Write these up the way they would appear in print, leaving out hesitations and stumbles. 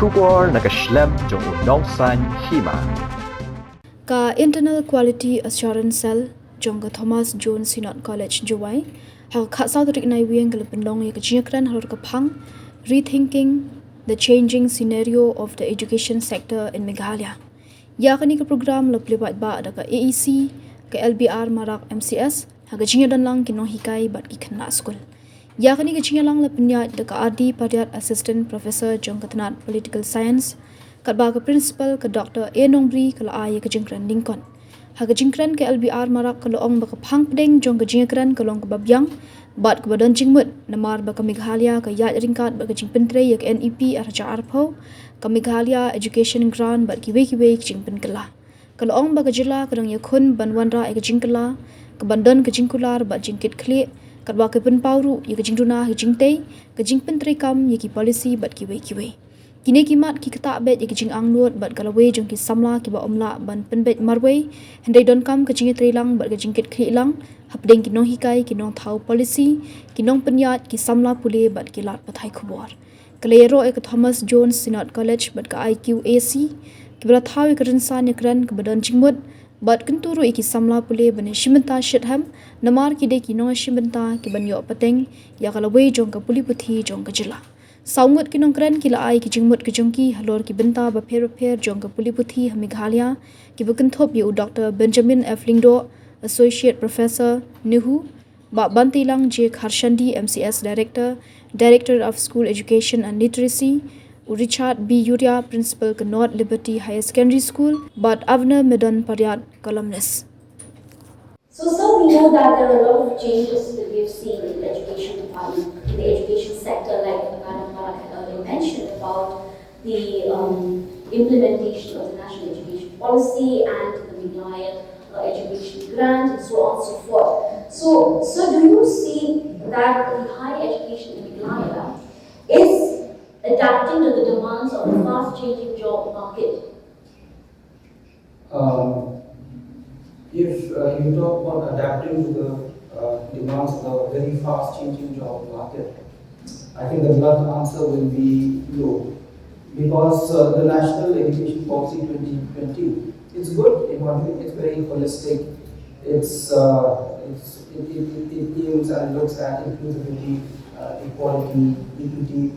Shubor nakaslem jong unong san Hima. Ka Internal Quality Assurance Cell jong ka Thomas Jones Synod College Juwai ha kha South Rik Nai Wieng ka Pynlong ya ka Jingïathir Halor ka Phang rethinking the changing scenario of the education sector in Meghalaya. Ya ka ni ka program la plibat ba da ka AEC ka LBR Marak MCS ha ka Jingïathir lang kinong hikai bat ki khana school. Ya ka ni ka Jingïathir lang la penyat da ka RD Padiat Assistant Professor jong ka Tanat Political Science kat ba ka principal ka Dr. A Nongbri ka la ay ka Jingkran Lincoln. Ha ka Jingkran ka LBR Marak ka loong ba ka Phang pedeng jong ka Jingkran ka long ka babyang bat ka badan jingmut namar ba ka Meghalaya ka yat ringkat ba ka Jingpentre ya ka NEP arja arpo ka Meghalaya Education Grant bat ki we jing Pynkylla. Ka loong ba ka Jylla ka dang yakun banwanra ya ka Pynkylla ka bandan ka Jingkular bat jingkit kle kat ba ka Pynpauru ya ka Jingduna ya Jingtei ka Jingpentre kam ya ki policy bat ki we. Kini kimat ki kata bet ki jing angnut bat kalawe jong ki samla ki ba omla ban penbet marwe hendai don kam ka jingi trilang bat ka jingkit khri lang hapdeng ki nong hikai ki nong thau policy ki nong penyat ki samla pule bat ki lat pathai khubor kalero ek Thomas Jones Synod College bat ka IQAC ki bra thau ek rinsan ek ran ka badan jingmut bat kenturu ki samla pule ban shimenta shitham namar ki de ki nong shimenta ki ban yo pateng ya kalawe jong ka puli Puthi jong ka Jylla. Saungut ki nongkran ki la ai ki jingmut ki jongki Halor ki benta ba pher jong ka Puli Puthi ha Meghalaya ki bukenthop yu Dr. Benjamin F. Lingdo Associate Professor Nihu ba Bantilang J. Kharshandi MCS Director of School Education and Literacy Richard B. Yuria Principal ka North Liberty Higher Secondary School but Avner Medan Paryat columnist. So we know that there are a lot of changes that we have seen in the education department, in the education sector, like Madam Barak had already mentioned about the implementation of the National Education Policy and the Meghalaya Education Grant and so on and so forth. So do you see that the higher education in Meghalaya is adapting to the demands of the fast-changing job market? If you talk about adapting to the demands of the very fast-changing job market, I think the blunt answer will be no. Because the National Education Policy 2020, it's good in one way, it's very holistic. It aims and looks at inclusivity, equality, equity.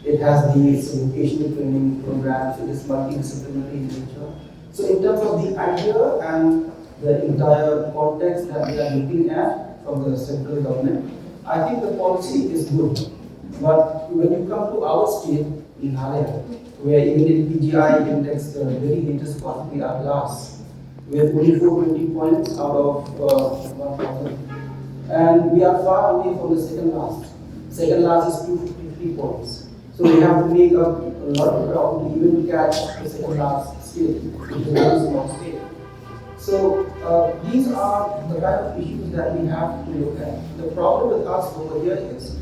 It has these vocational training programs, it is multidisciplinary in nature. So in terms of the idea and the entire context that we are looking at from the central government, I think the policy is good. But when you come to our state, in Halor, where even in PGI index, the very latest one, we are last. We have only 420 points out of 1,000. And we are far away from the second last. Second last is 253 points. So we have to make up a lot of ground to even catch the second last state, which is a very small state. So these are the kind of issues that we have to look at. The problem with us over here is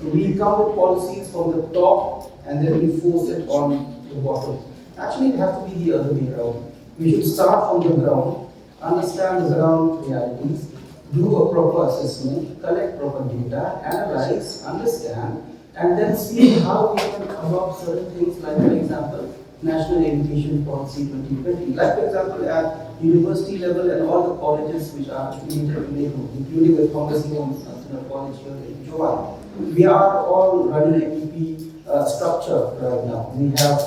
we come with policies from the top and then we force it on the bottom. Actually, it has to be the other way around. We should start from the ground, understand the ground realities, do a proper assessment, collect proper data, analyze, understand, and then see how we can come up certain things like, for example, National Education Policy 2020. Like, for example, at university level and all the colleges which are affiliated to NEHU, including the Thomas Jones College here in July. We are all running a MEP structure right now. We have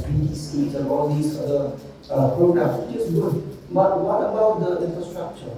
BT schemes and all these other programs, which is good. But what about the infrastructure?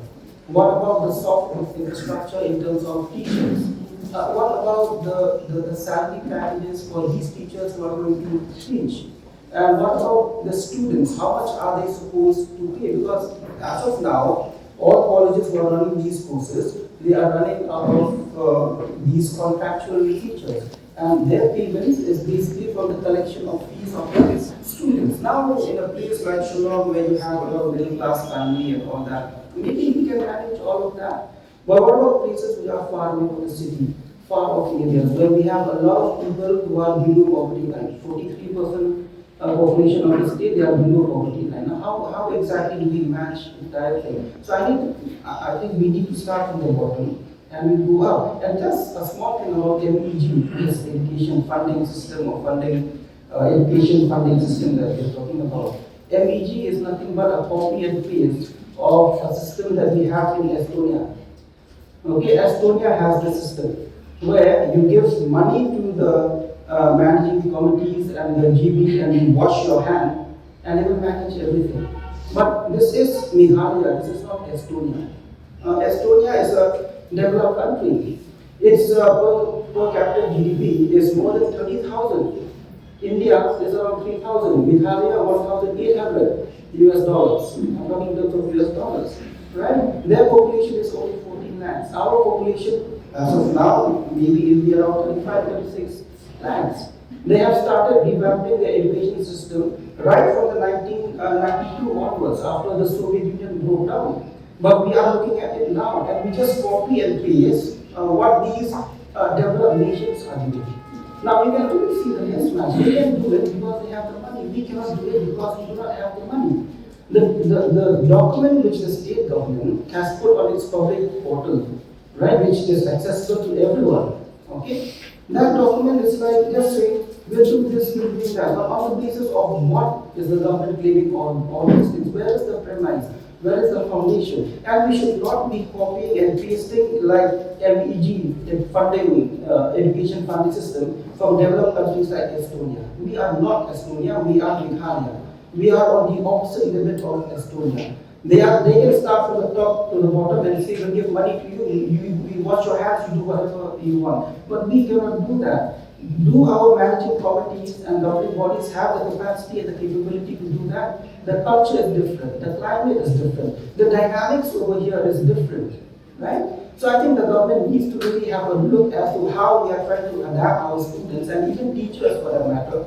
What about the soft infrastructure in terms of teachers? What about the salary packages for these teachers who are going to teach? And what about the students? How much are they supposed to pay? Because as of now, all colleges who are running these courses, they are running out of these contractual teachers. And their payments is basically from the collection of fees of these students. Now, in a place like Pynlong, where you have a lot of middle class family and all that, maybe we can manage all of that. But what about places which are far away from the city, far off areas, where we have a lot of people who are below poverty line, 43% population of the state, they are below poverty line. Now, how exactly do we match the entire thing? So I think we need to start from the bottom and we go up. And just a small thing about MEG, this education funding system or funding education funding system that we are talking about. MEG is nothing but a copy and paste of a system that we have in Estonia. Okay, Estonia has the system where you give money to the managing committees and the GB and you wash your hand and they will manage everything. But this is Meghalaya, this is not Estonia. Estonia is a developed country. Its per capita GDP is more than 30,000. India is around 3,000. Meghalaya 1,800 US dollars. I'm talking in terms of US dollars. Right? Their population is only 14 lakhs. Our population, as of now, maybe will be around 35, 36 lakhs. They have started revamping their education system right from the 1992 onwards, after the Soviet Union broke down. But we are looking at it now, and we just copy and paste what these developed nations are doing. Now we can only see the mismatch. They can do it because they have the money. We cannot do it because we do not have the money. The document which the state government has put on its public portal, right, which is accessible to everyone, okay? That document is like just saying, we'll do this, we'll do that. But on the basis of what is the government claiming on all these things? Where is the premise? Where is the foundation? And we should not be copying and pasting like MEG funding, education funding system from developed countries like Estonia. We are not Estonia, we are Meghalaya. We are on the opposite limit of Estonia. They can start from the top to the bottom and say, we'll give money to you, you wash your hands, you do whatever you want. But we cannot do that. Do our managing committees and governing bodies have the capacity and the capability to do that? The culture is different, the climate is different, the dynamics over here is different, right? So I think the government needs to really have a look as to how we are trying to adapt our students and even teachers for that matter,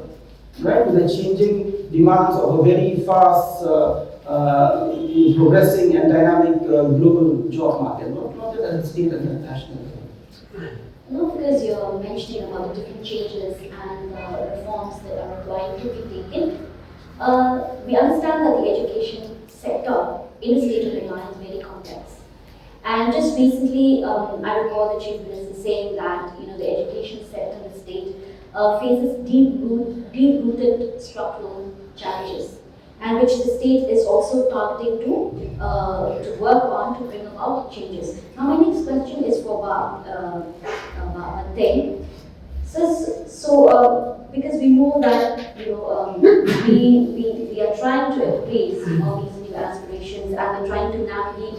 right, to the changing demands of a very fast, progressing and dynamic global job market, not just at the state and the national level. No, because you're mentioning about the different changes and reforms that are required to be taken. We understand that the education sector in the state of Pynlong is very complex. And just recently, I recall the Chief Minister saying that the education sector in the state faces deep-rooted structural challenges, and which the state is also targeting to work on to bring about changes. Now, my next question is for Bante. So, because we know that we are trying to embrace all these new aspirations and we're trying to navigate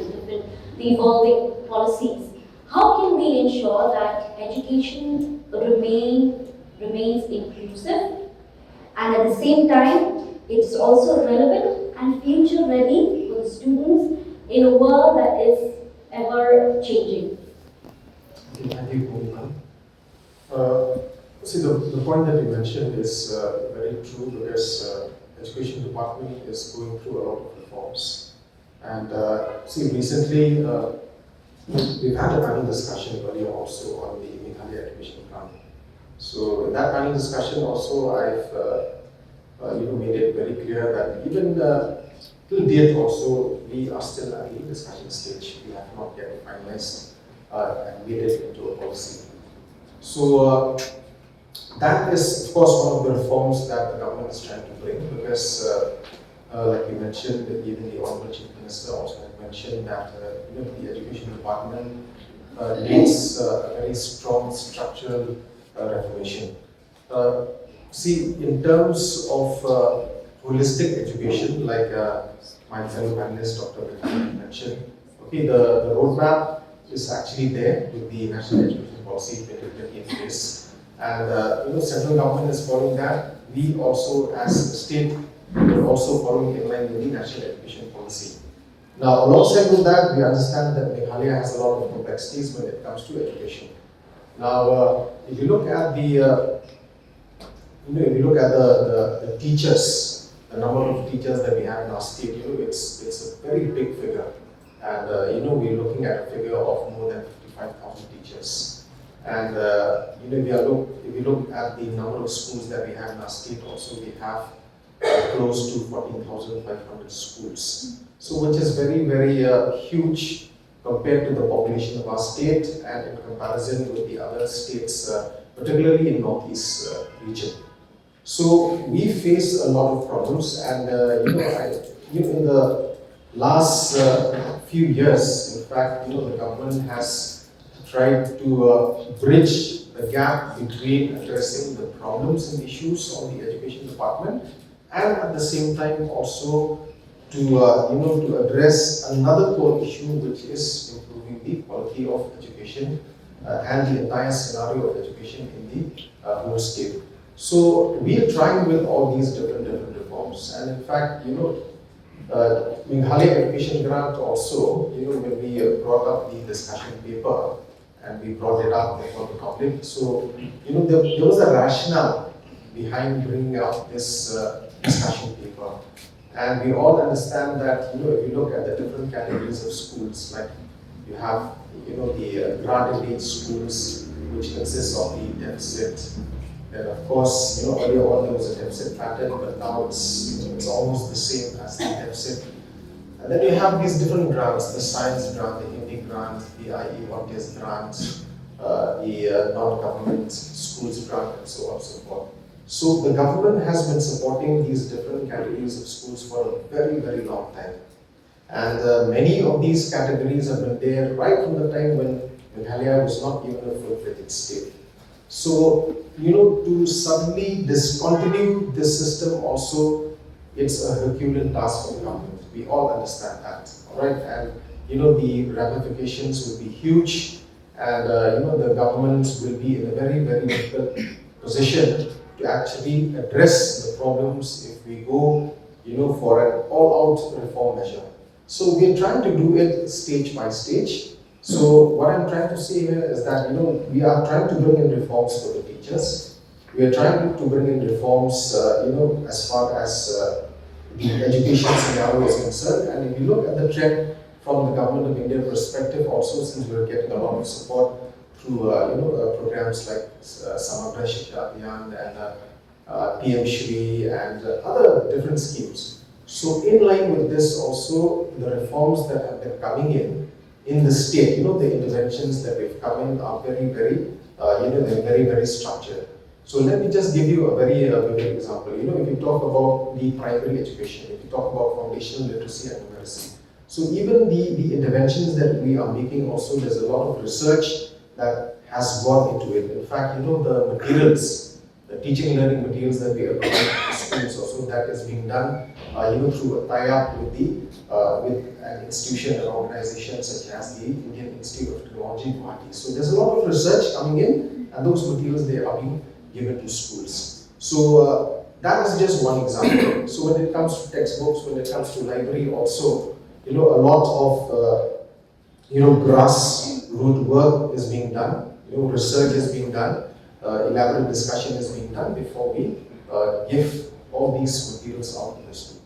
the evolving policies. How can we ensure that education remains inclusive and at the same time it's also relevant and future ready for the students in a world that is ever changing? Thank you, Pynlong. See, the point that you mentioned is very true because education department is going through a lot of reforms. And see, recently we've had a panel discussion earlier also on the Meghalaya education plan. So in that panel discussion also, I've made it very clear that even till date also, we are still at the discussion stage. We have not yet finalized and made it into a policy. So that is, of course, one of the reforms that the government is trying to bring because, like you mentioned, even the Honorable Chief Minister also had mentioned that the education department needs a very strong structural reformation. See, in terms of holistic education, like my fellow panelist, Dr. Puthi mentioned, okay, the roadmap is actually there with the National Education Policy 2020 in place, and central government is following that. We also, as a state, are also following in line with the National Education Policy. Now, alongside with that, we understand that Meghalaya has a lot of complexities when it comes to education. Now, if you look at the the teachers, the number of teachers that we have in our state, it's a very big figure, and we're looking at a figure of more than 55,000 teachers. And if you look at the number of schools that we have in our state, also we have close to 14,500 schools. So, which is very, very huge compared to the population of our state and in comparison with the other states, particularly in Northeast region. So we face a lot of problems, and in the last few years, in fact, the government has tried to bridge the gap between addressing the problems and issues on the education department, and at the same time also to to address another core issue, which is improving the quality of education and the entire scenario of education in the whole state. So we are trying with all these different reforms, and in fact, Meghalaya Education Grant also, when we brought up the discussion paper and we brought it up before the public, so there was a rationale behind bringing up this discussion paper. And we all understand that, if you look at the different categories of schools, like you have, the grant-aid schools, which consists of the deficit. And of course, earlier on there was a deficit pattern, but now it's almost the same as the deficit. And then you have these different grants: the science grant, the Hindi grant, the IE Volunteers grant, the non-government schools grant, and so on and so forth. So the government has been supporting these different categories of schools for a very, very long time. And many of these categories have been there right from the time when Meghalaya was not even a full-fledged state. So, to suddenly discontinue this system also, it's a Herculean task for the government. We all understand that, all right? And, the ramifications will be huge, and, the government will be in a very, very difficult position to actually address the problems if we go, for an all-out reform measure. So we are trying to do it stage by stage. So what I'm trying to say here is that, we are trying to bring in reforms for the teachers. We are trying to bring in reforms, as far as the education scenario is concerned. And if you look at the trend from the Government of India perspective also, since we're getting a lot of support through, programs like Samagra Shiksha Abhiyan and PM Shri and other different schemes. So in line with this also, the reforms that have been coming in the state, the interventions that we've come in are very, very, they're very, very structured. So let me just give you a very vivid example. If you talk about the primary education, if you talk about foundational literacy and numeracy, so even the interventions that we are making also, there's a lot of research that has gone into it. In fact, the materials, the teaching and learning materials that we are providing to schools also, that is being done, through a tie-up with with an institution or organization such as the Indian Institute of Technology, Puthi. So there's a lot of research coming in, and those materials, they are being given to schools. So that is just one example. So when it comes to textbooks, when it comes to library also, a lot of grassroots work is being done. Research is being done. Elaborate discussion is being done before we give all these materials out to the students.